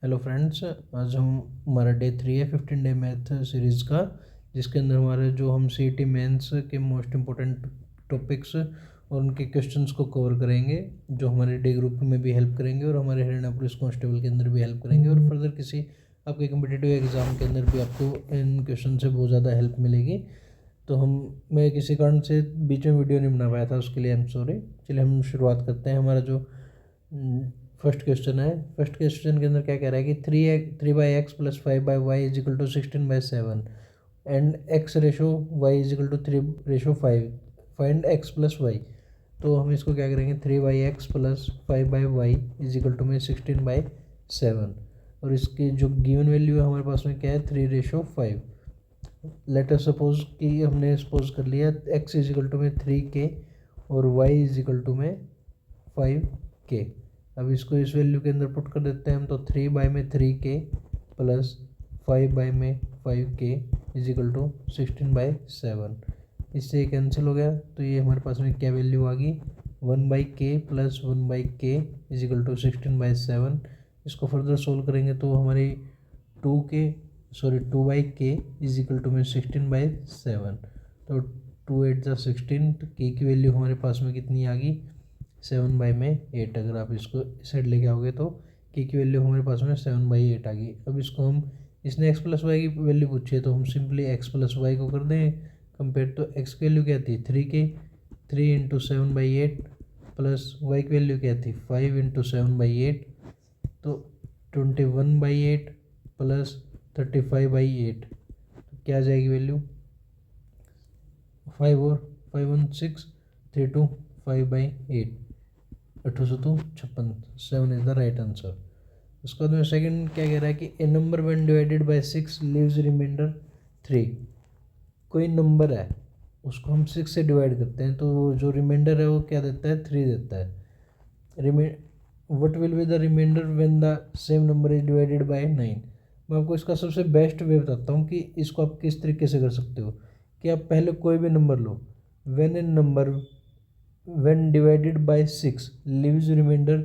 Hello friends, आज हम हमारा डे 3 है 15 डे मैथ सीरीज़ का, जिसके अंदर हमारे जो हम CET मेंस के मोस्ट इम्पोर्टेंट टॉपिक्स और उनके क्वेश्चंस को कवर करेंगे, जो हमारे डे ग्रुप में भी हेल्प करेंगे और हमारे हरियाणा पुलिस कांस्टेबल के अंदर भी हेल्प करेंगे और फर्दर किसी आपके कम्पिटिटिव एग्ज़ाम के अंदर भी आपको इन क्वेश्चन से बहुत ज़्यादा हेल्प मिलेगी। तो मैं किसी कारण से बीच में वीडियो नहीं बना पाया था, उसके लिए आई एम सॉरी। चलिए हम शुरुआत करते हैं। हमारा जो फर्स्ट क्वेश्चन है, फर्स्ट क्वेश्चन के अंदर क्या कह रहा है कि 3x plus 5/y is equal to 16/7 and x ratio y is equal to 3/5, find x plus y। तो हम इसको क्या करेंगे, 3x plus 5/y is equal to में 16/7 और इसकी जो गिवन वैल्यू है हमारे पास में क्या है, 3/5। लेट अस सपोज कि हमने सपोज कर लिया x इज इक्वल टू में 3k और y इज इक्वल टू में 5k। अब इसको इस वैल्यू के अंदर पुट कर देते हैं हम, तो 3/3k plus 5/5k is equal to 16/7। इससे ये कैंसिल हो गया, तो ये हमारे पास में क्या वैल्यू आ गई, 1/k plus 1/k is equal to 16/7। इसको फर्दर सोल्व करेंगे तो हमारी 2/k इज इक्वल टू में 16/7। तो 2×8 = 16, तो k की वैल्यू हमारे पास में कितनी आ गई, 7/8। अगर आप इसको इस साइड लेके आओगे तो k की वैल्यू हमारे पास में 7/8 आ गई। अब इसको हम, इसने x प्लस वाई की वैल्यू पूछी है तो हम सिंपली x प्लस वाई को कर दें कंपेयर। तो x की वैल्यू क्या थी, 3k, 3 × 7/8 प्लस y की वैल्यू क्या थी, 5 × 7/8, तो 21/8 प्लस 35/8। तो क्या आ जाएगी वैल्यू, 5 और 5 1 6, 3 2 5/8, 8×2 56, 7 इज द राइट आंसर। उसके बाद में सेकंड क्या कह रहा है कि a number when divided by 6 leaves remainder 3। कोई नंबर है, उसको हम 6 से डिवाइड करते हैं तो जो रिमाइंडर है वो क्या देता है, 3 देता है। What will be the remainder when the same number is divided by 9। मैं आपको इसका सबसे बेस्ट वे बताता हूँ कि इसको आप किस तरीके से कर सकते हो। कि आप पहले कोई भी नंबर लो, when a number when divided by 6 leaves remainder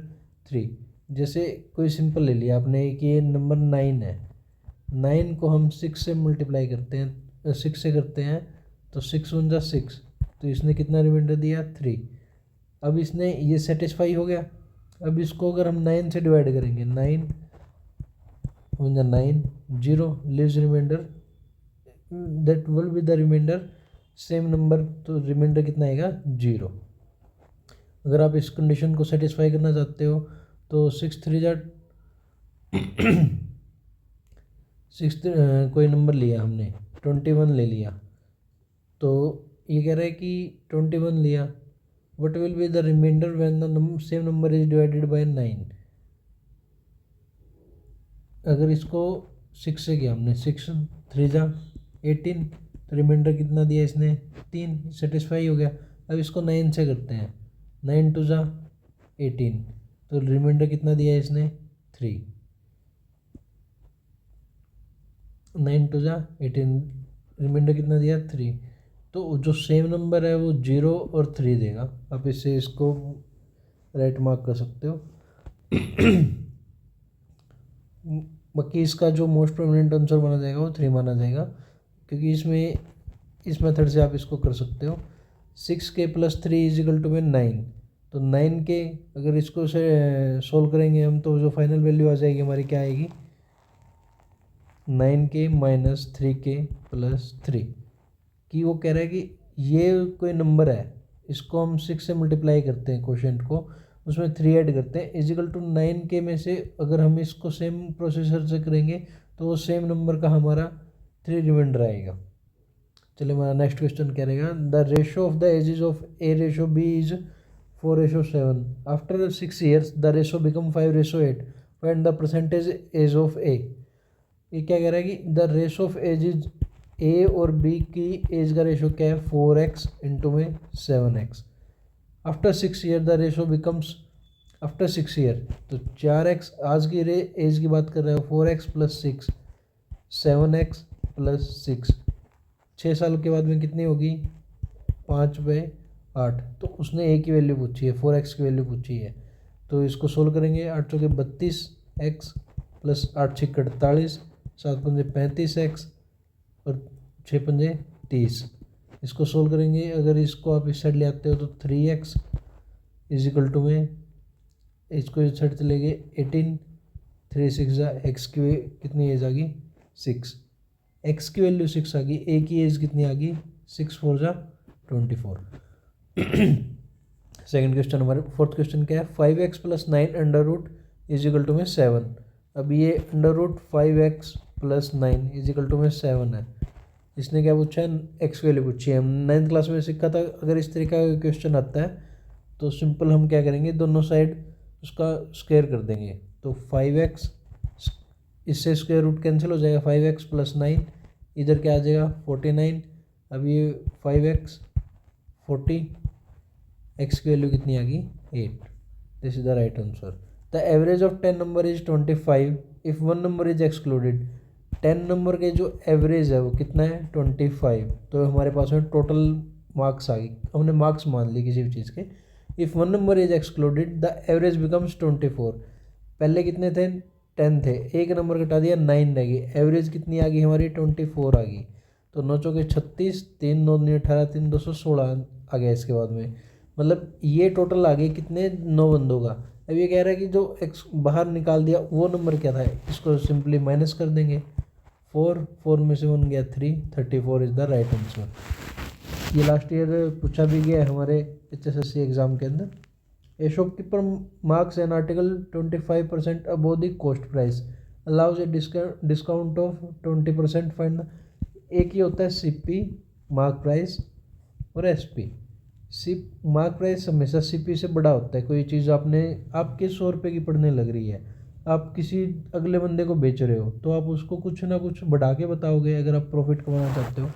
3। जैसे कोई सिंपल ले लिया आपने कि ये नंबर 9 है, 9 को हम 6 से मल्टीप्लाई करते हैं, 6 से करते हैं, तो 6 1 = 6, तो इसने कितना रिमाइंडर दिया, 3। अब इसने ये सेटिस्फाई हो गया। अब इसको अगर हम 9 से डिवाइड करेंगे, 9 1 = 9, 0 leaves remainder, that will be the remainder same number, तो रिमाइंडर कितना आएगा, 0। अगर आप इस कंडीशन को सेटिस्फाई करना चाहते हो तो 6 3 = 6 कोई नंबर लिया हमने, 21 ले लिया, तो ये कह रहा है कि 21 लिया, what will be the remainder when the same number is divided by 9। अगर इसको 6 से किया हमने, 6 3 = 18, तो रिमाइंडर कितना दिया इसने, 3, सेटिस्फाई हो गया। अब इसको 9 से करते हैं, 9 2 = 18, तो रिमाइंडर कितना दिया इसने, 3, 9 2 = 18, रिमाइंडर कितना दिया, 3। तो जो सेम नंबर है वो 0 और 3 देगा। आप इससे इसको राइट मार्क कर सकते हो। बाकी इसका जो मोस्ट प्रोमिनेंट आंसर माना जाएगा वो 3 माना जाएगा, क्योंकि इसमें इस मेथड से आप इसको कर सकते हो। 6k + 3 इज इक्वल टू में 9, तो 9k अगर इसको से सोल्व करेंगे हम तो जो फाइनल वैल्यू आ जाएगी हमारी क्या आएगी, 9k - 3k + 3। कि वो कह रहा है कि ये कोई नंबर है, इसको हम 6 से मल्टीप्लाई करते हैं क्वोशेंट को, उसमें 3 ऐड करते हैं, इज इक्वल टू 9k में से अगर हम इसको सेम प्रोसेसर से करेंगे तो वो सेम नंबर का हमारा 3 रिमाइंडर आएगा। चलिए हमारा नेक्स्ट क्वेश्चन क्या रहेगा, the ratio of the ages of A ratio B is 4:7। After 6 years the ratio become 5:8, find the percentage age of A। ये क्या कह रहा है कि the ratio of ages A और B की एज का रेशो क्या है, 4x इंटू में 7x। After 6 year the ratio becomes, after 6 year तो 4x, आज की एज की बात कर रहे हो, 4x + 6, 7x + 6, 6 साल के बाद में कितनी होगी, 5/8। तो उसने A की वैल्यू पूछी है, 4x की वैल्यू पूछी है, तो इसको सोल्व करेंगे। 8 × 32x प्लस 8 6 48, 7 पंजे 35x और 6 पंजे 30। इसको सोल्व करेंगे, अगर इसको आप इस साइड ले आते हो तो 3x इज इक्वल टू में इसको इस साइड चले गए 18, 3 6 जा एक्स की कितनी एज आ गई 6, एक्स की वैल्यू 6 आ गई, ए की एज कितनी आ गई 6 4 जा 24। सेकंड क्वेश्चन हमारे, फोर्थ क्वेश्चन क्या है, 5x plus 9 under root is equal to में 7। अब ये under root 5x plus 9 is equal to में 7 है। इसने क्या पूछा है, एक्स वैल्यू पूछी है। हम 9th क्लास में सीखा था, अगर इस तरीके का क्वेश्चन आता है तो सिंपल हम क्या करेंगे, दोनों साइड उसका स्क्वायर कर देंगे। तो 5x इससे स्क्वायर रूट कैंसिल हो जाएगा, 5x प्लस 9 इधर क्या आ जाएगा 49। अब ये 5x 40, x की वैल्यू कितनी आ गई 8। This is the right answer. The average of 10 number is 25 if 1 number is excluded. 10 number के जो एवरेज है वो कितना है 25। तो हमारे पास में टोटल मार्क्स आ गई, हमने मार्क्स मान ली किसी भी चीज़ के। If 1 number is excluded the average becomes 24। पहले कितने थे 10 थे, एक नंबर घटा दिया 9 रह गई, एवरेज कितनी आ गई हमारी 24 आ गई। तो 9 चौके 36, 3 9 18, 3 216 आ गया इसके बाद में। मतलब ये टोटल आ गई कितने 9 बंदों का। अब ये कह रहा है कि जो एक्स बाहर निकाल दिया वो नंबर क्या था, इसको सिंपली माइनस कर देंगे। 4 में से 1 गया 3, 34 इज द राइट आंसर। ये लास्ट ईयर पूछा भी गया है हमारे HSSC एग्जाम के अंदर। ए shopkeeper marks an article 25% above the cost price allows a discount of 20%। Find. एक ही होता है CP मार्क प्राइस और SP। मार्क प्राइस हमेशा CP से बड़ा होता है। कोई चीज़ आपके 100 रुपये की पड़ने लग रही है, आप किसी अगले बंदे को बेच रहे हो तो आप उसको कुछ ना कुछ बढ़ा के बताओगे अगर आप प्रॉफिट कमाना चाहते हो।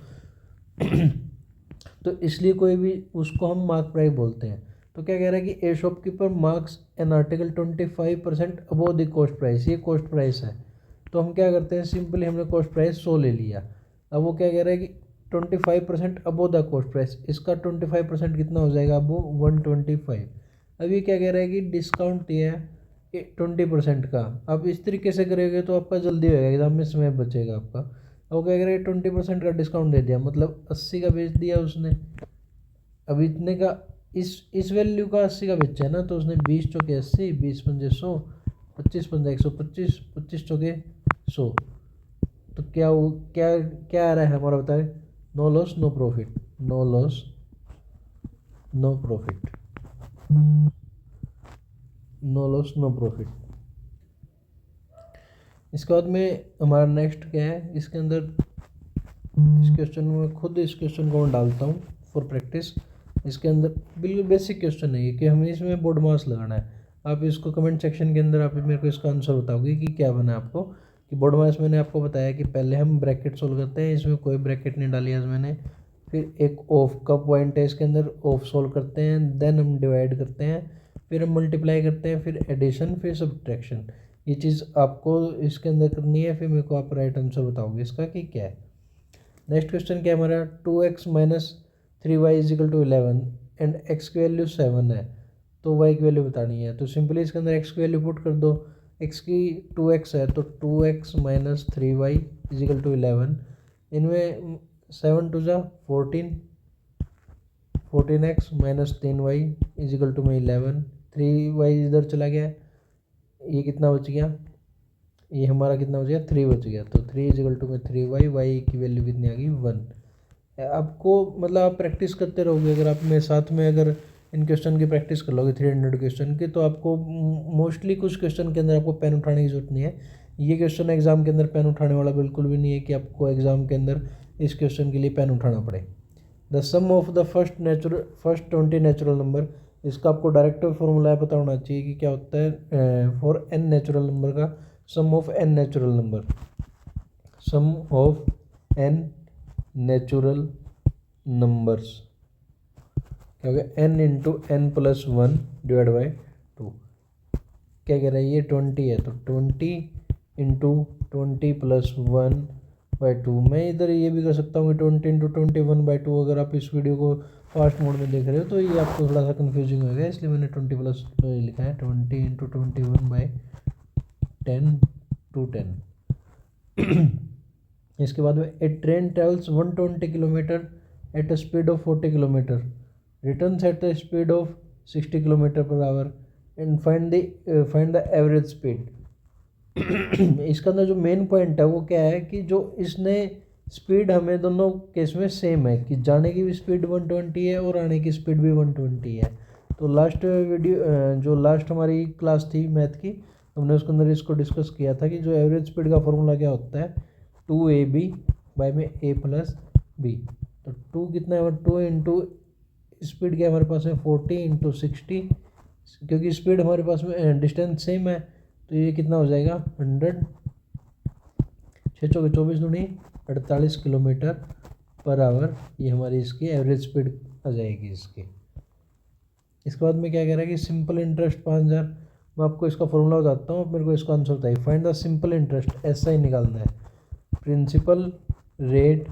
तो इसलिए कोई भी उसको हम मार्क प्राइस बोलते हैं। तो क्या कह रहा है कि ए shopkeeper marks an article 25% above the cost price. ये कॉस्ट प्राइस है, तो हम क्या करते हैं सिंपली हमने कॉस्ट प्राइस 100 ले लिया। अब वो क्या कह रहा है कि 25% अबव द कॉस्ट प्राइस, इसका 25% कितना हो जाएगा अब वो 125। अब ये क्या कह रहा है कि डिस्काउंट ये है 20% का। आप इस तरीके से करेंगे तो आपका जल्दी होएगा, एग्जाम में समय बचेगा आपका। अब वो क्या कह रहा है 20% का डिस्काउंट दे दिया, मतलब 80 का बेच दिया उसने। अब इतने का इस वैल्यू का 80 का बेचा है ना, तो उसने 20 चौके 80, 20 पंजे 100, 25 पंजे 125, 25 चौके 100। तो क्या क्या आ रहा है हमारा, बताए। No loss no profit, no loss no profit, no loss no profit. इसके बाद में हमारा नेक्स्ट क्या है, इसके अंदर इस क्वेश्चन में खुद इस क्वेश्चन को मैं डालता हूँ फॉर प्रैक्टिस। इसके अंदर बिल्कुल बेसिक क्वेश्चन है ये कि हमें इसमें बोर्ड मास लगाना है। आप इसको कमेंट सेक्शन के अंदर आप मेरे को इसका आंसर बताओगे कि क्या बना आपको। कि बोर्ड मास मैंने आपको बताया कि पहले हम ब्रैकेट सोल्व करते हैं, इसमें कोई ब्रैकेट नहीं डाली आज मैंने। फिर एक ऑफ का पॉइंट है इसके अंदर, ऑफ सोल्व करते हैं, देन हम डिवाइड करते हैं, फिर हम मल्टीप्लाई करते हैं, फिर एडिशन, फिर सब्ट्रैक्शन। ये चीज़ आपको इसके अंदर करनी है, फिर मेरे को आप राइट आंसर बताओगे इसका कि क्या है। नेक्स्ट क्वेश्चन क्या है हमारा, 2x minus 3y is equal to 11 and x की वैल्यू 7 है, तो y की वैल्यू बतानी है। तो सिंपली इसके अंदर x की वैल्यू पुट कर दो। x की 2x है तो 2x minus 3y is equal to 11। इनमें 7 टू जा 14, 14x minus 3y is equal to में 11। 3y इधर चला गया, ये कितना बच गया, ये हमारा कितना बच गया 3 बच गया। तो 3 इज इक्वल टू में 3y, y की वैल्यू कितनी आ गई 1। आपको मतलब आप प्रैक्टिस करते रहोगे, अगर आप मेरे साथ में अगर इन क्वेश्चन की प्रैक्टिस कर लोगे 300 क्वेश्चन की, तो आपको मोस्टली कुछ क्वेश्चन के अंदर आपको पेन उठाने की जरूरत नहीं है। ये क्वेश्चन एग्जाम के अंदर पेन उठाने वाला बिल्कुल भी नहीं है कि आपको एग्जाम के अंदर इस क्वेश्चन के लिए पेन उठाना पड़े। The sum of the first 20 natural number, इसका आपको डायरेक्ट फॉर्मूला पता होना चाहिए कि क्या होता है फॉर n नेचुरल नंबर का sum of n natural number, sum of n natural numbers क्या हो गया n into n plus 1 divide by 2। क्या कह रहा है ये 20 है तो 20 इंटू 20 प्लस 1 बाई 2। मैं इधर ये भी कर सकता हूँ कि 20 इंटू 21 बाई 2। अगर आप इस वीडियो को फास्ट मोड में देख रहे हो तो ये आपको थोड़ा सा कन्फ्यूजिंग होगा, इसलिए मैंने 20 प्लस लिखा है 20 इंटू 21 बाई 10 210। इसके बाद में a train travels 120 kilometre at a speed of 40 kilometre, returns at the speed of 60 kilometre per hour and find the average speed. इसका अंदर जो मेन पॉइंट है वो क्या है कि जो इसने स्पीड हमें दोनों केस में सेम है कि जाने की भी स्पीड 120 है और आने की स्पीड भी 120 है। तो लास्ट वीडियो जो लास्ट हमारी क्लास थी मैथ की, हमने उसके अंदर इसको डिस्कस किया था कि जो एवरेज स्पीड का फॉर्मूला क्या होता है, 2ab बाय में a प्लस b। तो 2 कितना है, 2 इंटू स्पीड क्या हमारे पास में 40 इंटू 60, क्योंकि स्पीड हमारे पास में डिस्टेंस सेम है तो ये कितना हो जाएगा 100, 6 चौके 24 दूनी 48 किलोमीटर पर आवर, ये हमारी इसकी एवरेज स्पीड आ जाएगी इसकी। इसके बाद में क्या कह रहा है कि सिंपल इंटरेस्ट 5000। मैं आपको इसका फॉर्मूला बताता हूँ, मेरे को इसका आंसर बताइए। फाइंड द सिंपल इंटरेस्ट, ऐसा ही निकालना है, प्रिंसिपल रेट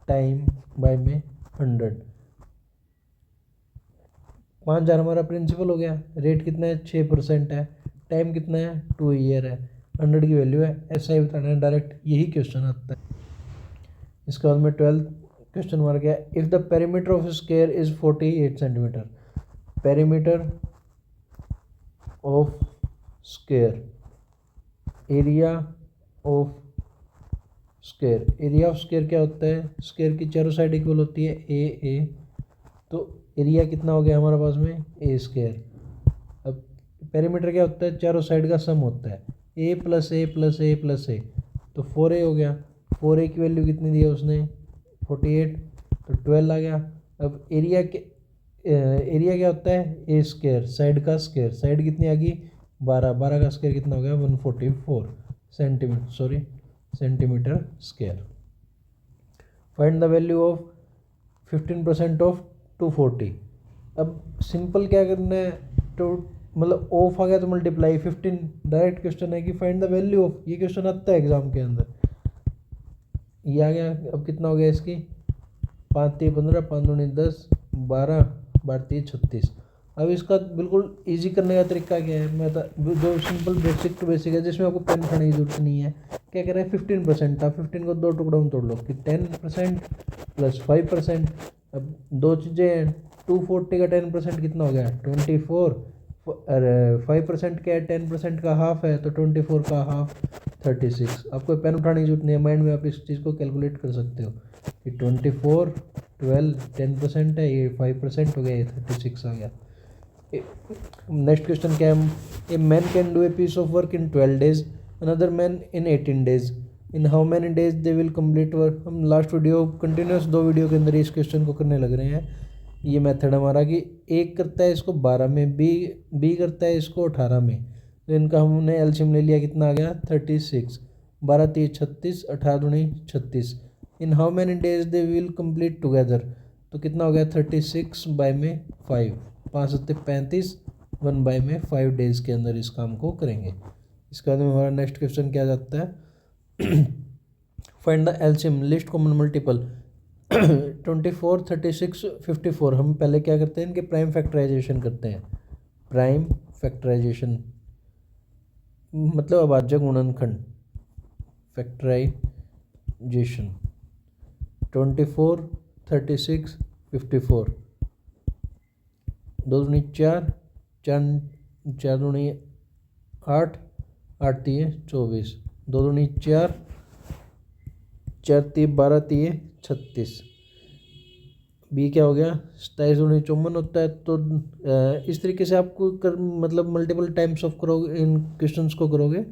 टाइम बाय में 100। 5000 हमारा प्रिंसिपल हो गया, रेट कितना है 6% है, टाइम कितना है 2 ईयर है, 100 की वैल्यू है, ऐसा ही बताना है डायरेक्ट, यही क्वेश्चन आता है। इसके बाद में 12th क्वेश्चन हमारा क्या है, if the perimeter of square is 48 centimetre, perimeter of square, area of square, area of square क्या होता है, स्क्वायर की चारों साइड इक्वल होती है ए, तो एरिया कितना हो गया हमारे पास में ए स्क्वायर। अब पेरीमीटर क्या होता है, चारों साइड का सम होता है, ए प्लस ए प्लस ए प्लस ए, तो 4a हो गया। 4a की वैल्यू कितनी दी है उसने 48, तो 12 आ गया। अब एरिया क्या होता है ए स्क्वायर, साइड का स्क्वायर, साइड कितनी आ गई 12, 12 का स्क्वायर कितना हो गया 144 centimetre square. Find the value of 15% of 240। अब सिंपल क्या करना है, तो मतलब ऑफ आ गया तो मल्टीप्लाई 15, डायरेक्ट क्वेश्चन है कि फाइंड द वैल्यू ऑफ, ये क्वेश्चन आता है एग्जाम के अंदर, ये आ गया। अब कितना हो गया इसकी 5 3 15, 5 दूनी 10, 12 12 3 36। अब इसका बिल्कुल इजी करने का तरीका क्या है, मैं जो सिंपल बेसिक टू बेसिक है जिसमें आपको पेन उठाने की जरूरत नहीं है। क्या कह रहा है 15% था, 15 को 2 टुकड़ों में तोड़ लो कि 10% प्लस 5%। अब दो चीज़ें हैं, 240 का 10% कितना हो गया 24, अरे 5% क्या है 10% का हाफ है, तो 24 का हाफ 36। आपको पेन उठाने की जरूरत नहीं है, माइंड में आप इस चीज़ को कैलकुलेट कर सकते हो कि 24 12 10% है, ये 5% हो गया, ये 36 आ गया। नेक्स्ट क्वेश्चन क्या है, a man can do a piece of work in 12 days, another man in 18 days, in how many days they will complete work. हम लास्ट वीडियो कंटिन्यूस 2 वीडियो के अंदर इस क्वेश्चन को करने लग रहे हैं। ये मेथड हमारा कि एक करता है इसको 12 में, बी करता है इसको 18 में, तो इनका हमने एलसीएम ले लिया, कितना आ गया 36, 12 3 36, 18 दूनी 36। इन how many days they will complete together, तो कितना हो गया 36 बाय में 5, 5 सत्ते 35, 1 बाय में 5 डेज के अंदर इस काम को करेंगे। इसके बाद में हमारा नेक्स्ट क्वेश्चन क्या जाता है, find the LCM list common multiple 24 36 54। हम पहले क्या करते हैं, इनके प्राइम फैक्टराइजेशन करते हैं, प्राइम फैक्टराइजेशन मतलब अभाज्य गुणनखंड, फैक्टराइजेशन 24 36 54, 2 दूनी 4, 4 दूनी 8, 8 3 24, 2 दूनी 4, 4 3 12 3 36। बी क्या हो गया 27 दूनी 54 होता है। तो इस तरीके से आपको मतलब मल्टीपल टाइम्स ऑफ करोगे, इन क्वेश्चंस को करोगे,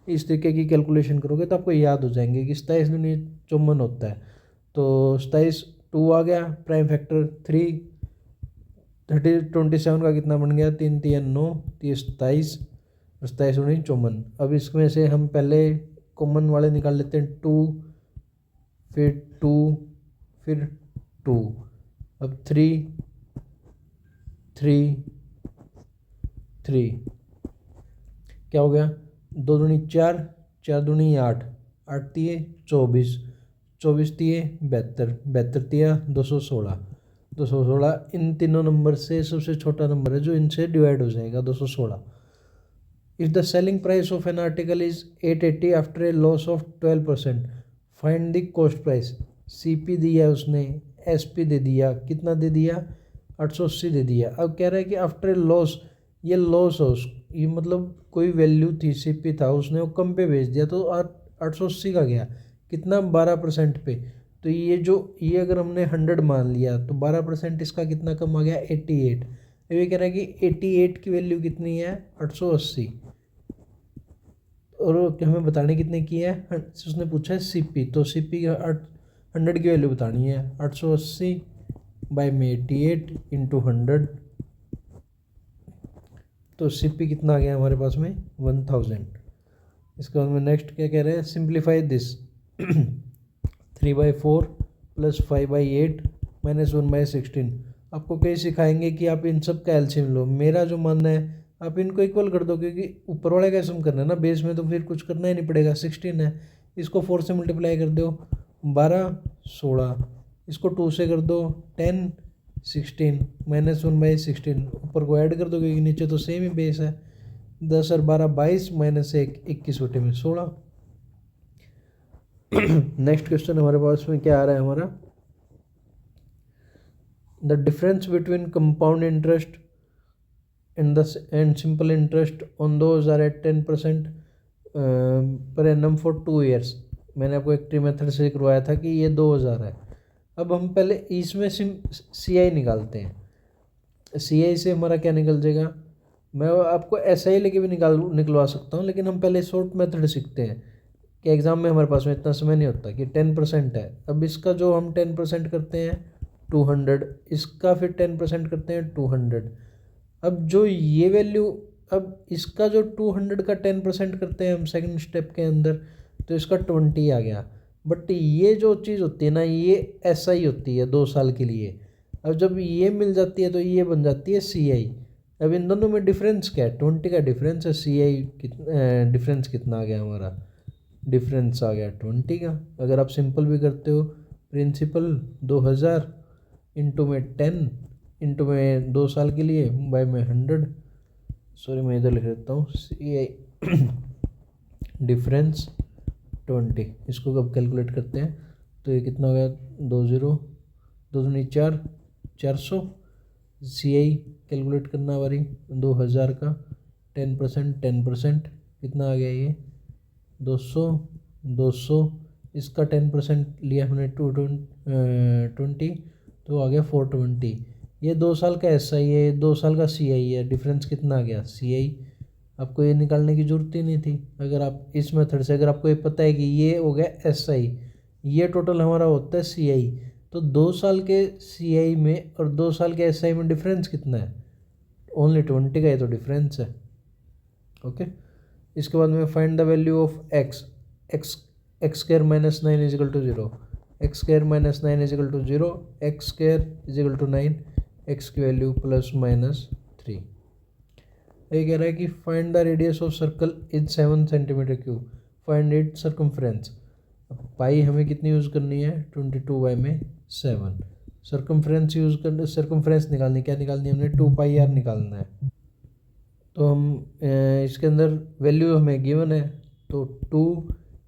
इस तरीके की कैलकुलेशन करोगे तो आपको याद हो जाएंगे कि 27 दूनी 54 होता है। तो 27 2 आ गया, प्राइम फैक्टर 3, 27 का कितना बन गया 3 3 9, 27, 27 दूनी 54। अब इसमें से हम पहले कॉमन वाले निकाल लेते हैं, 2 फिर 2 फिर 2, अब 3 3 3 क्या हो गया 2 दूनी 4, 4 दूनी 8, 8 तिये 24, 24 तिये 72, 72 तिया 216, 216 इन तीनों नंबर से सबसे छोटा नंबर है जो इनसे डिवाइड हो जाएगा 216। If the selling price of an article is 880 after a loss of 12%, find the cost price. CP दिया उसने, SP दे दिया, कितना दे दिया 880 दे दिया। अब कह रहा है कि आफ्टर ए लॉस, ये लॉस हो, ये मतलब कोई वैल्यू थी, CP था, उसने वो कम पे बेच दिया तो 880 का गया कितना 12% पे। तो ये अगर हमने 100 मान लिया तो 12% इसका कितना कम आ गया 88। अब ये कह रहा है कि 88 की वैल्यू कितनी है 880, और हमें बताने कितने की है, उसने पूछा है CP, तो CP 100 की वैल्यू बतानी है। 880 बाई में 88 इंटू 100, तो CP कितना आ गया हमारे पास में 1000। इसके बाद में नेक्स्ट क्या कह रहे हैं, सिंप्लीफाई दिस 3/4 प्लस 5/8 माइनस 1/16। आपको कहीं सिखाएंगे कि आप इन सब का एलसीएम लो। मेरा जो मानना है आप इनको इक्वल कर दो, क्योंकि ऊपर वाले का सम करना है ना, बेस में तो फिर कुछ करना ही नहीं पड़ेगा। 16 है, इसको 4 से मल्टीप्लाई कर दो 12 16, इसको 2 से कर दो 10 16 माइनस 1/16, ऊपर को ऐड कर दो क्योंकि नीचे तो सेम ही बेस है। 10 और 12 22 माइनस 1 21 बटे में 16। नेक्स्ट क्वेश्चन हमारे पास में क्या आ रहा है हमारा, the difference between compound interest and simple interest on those are at 10% per annum for 2 years. मैंने आपको एक ट्री मेथड से करवाया था कि ये 2000 है। अब हम पहले इसमें CI निकालते हैं। CI से हमारा क्या निकल जाएगा, मैं आपको SI लेके भी निकलवा सकता हूँ, लेकिन हम पहले शॉर्ट मेथड सीखते हैं कि एग्ज़ाम में हमारे पास में इतना समय नहीं होता कि 10% है। अब इसका जो हम 10% करते हैं 200, इसका फिर 10% करते हैं 200। अब जो ये वैल्यू, अब इसका जो 200 का 10% करते हैं हम सेकंड स्टेप के अंदर, तो इसका 20 आ गया। बट ये जो चीज़ होती है ना, ये SI होती है 2 साल के लिए। अब जब ये मिल जाती है तो ये बन जाती है CI। अब इन दोनों में डिफरेंस क्या है, 20 का डिफरेंस है। CI डिफरेंस कितना आ गया हमारा, डिफरेंस आ गया 20 का। अगर आप सिंपल भी करते हो, प्रिंसिपल 2000 इंटू में 10 इंटू में 2 साल के लिए बाय में 100, सॉरी मैं इधर लिख देता हूँ, CI डिफरेंस 20। इसको कब कैलकुलेट करते हैं तो ये कितना हो गया 20 2 4 400। CI कैलकुलेट करना बारी 2000 का 10% कितना आ गया ये 200 200, इसका 10% लिया हमने 220 तो आ गया 420। ये 2 साल का SI है, 2 साल का CI है, डिफरेंस कितना आ गया CI। आपको ये निकालने की ज़रूरत ही नहीं थी अगर आप इस मेथड से, अगर आपको ये पता है कि ये हो गया SI, ये टोटल हमारा होता है CI, तो 2 साल के CI में और 2 साल के SI में डिफरेंस कितना है, ओनली 20 का ही तो डिफरेंस है। ओके, इसके बाद में find the value of x square minus 9 is equal to 0, x square minus 9 is equal to 0, x square is equal to 9, x की वैल्यू प्लस माइनस 3। ये कह रहा है कि find the radius of circle is 7 centimetre cube, find it circumference. Pi हमें कितनी use करनी है 22/7। सर्कमफ्रेंस यूज़ करने, सर्कमफ्रेंस निकालनी, क्या निकालनी है हमने 2πr निकालना है। तो हम इसके अंदर वैल्यू हमें गिवन है, तो 2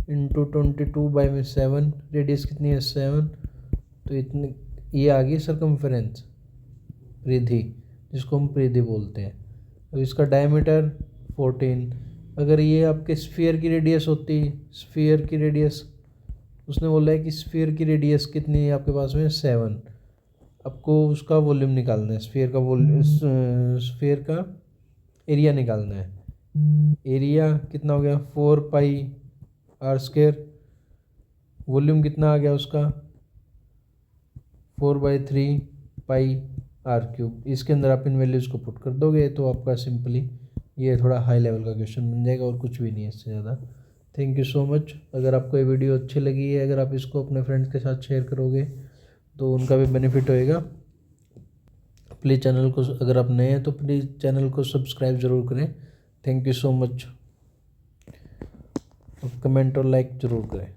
इंटू 22/7, रेडियस कितनी है 7, तो इतनी ये आ गई सर्कमफ्रेंस, परिधि, जिसको हम परिधि बोलते हैं। अब इसका डायमीटर 14। अगर ये आपके स्फीयर की रेडियस होती, स्फीयर की रेडियस, उसने बोला है कि स्फीयर की रेडियस कितनी है आपके पास में 7। आपको उसका वॉल्यूम निकालना है, स्फीयर का वॉल्यूम, स्फीयर का एरिया निकालना है। एरिया कितना हो गया 4πr²। वॉल्यूम कितना आ गया उसका 4/3πr³। इसके अंदर आप इन वैल्यूज़ को पुट कर दोगे तो आपका सिंपली ये थोड़ा हाई लेवल का क्वेश्चन बन जाएगा और कुछ भी नहीं है इससे ज़्यादा। Thank you so much. अगर आपको ये वीडियो अच्छी लगी है, अगर आप इसको अपने फ्रेंड्स के साथ शेयर करोगे तो उनका भी बेनिफिट होएगा। प्लीज़ चैनल को, अगर आप नए हैं तो प्लीज़ चैनल को सब्सक्राइब ज़रूर करें। Thank you so much. Comment और लाइक ज़रूर करें।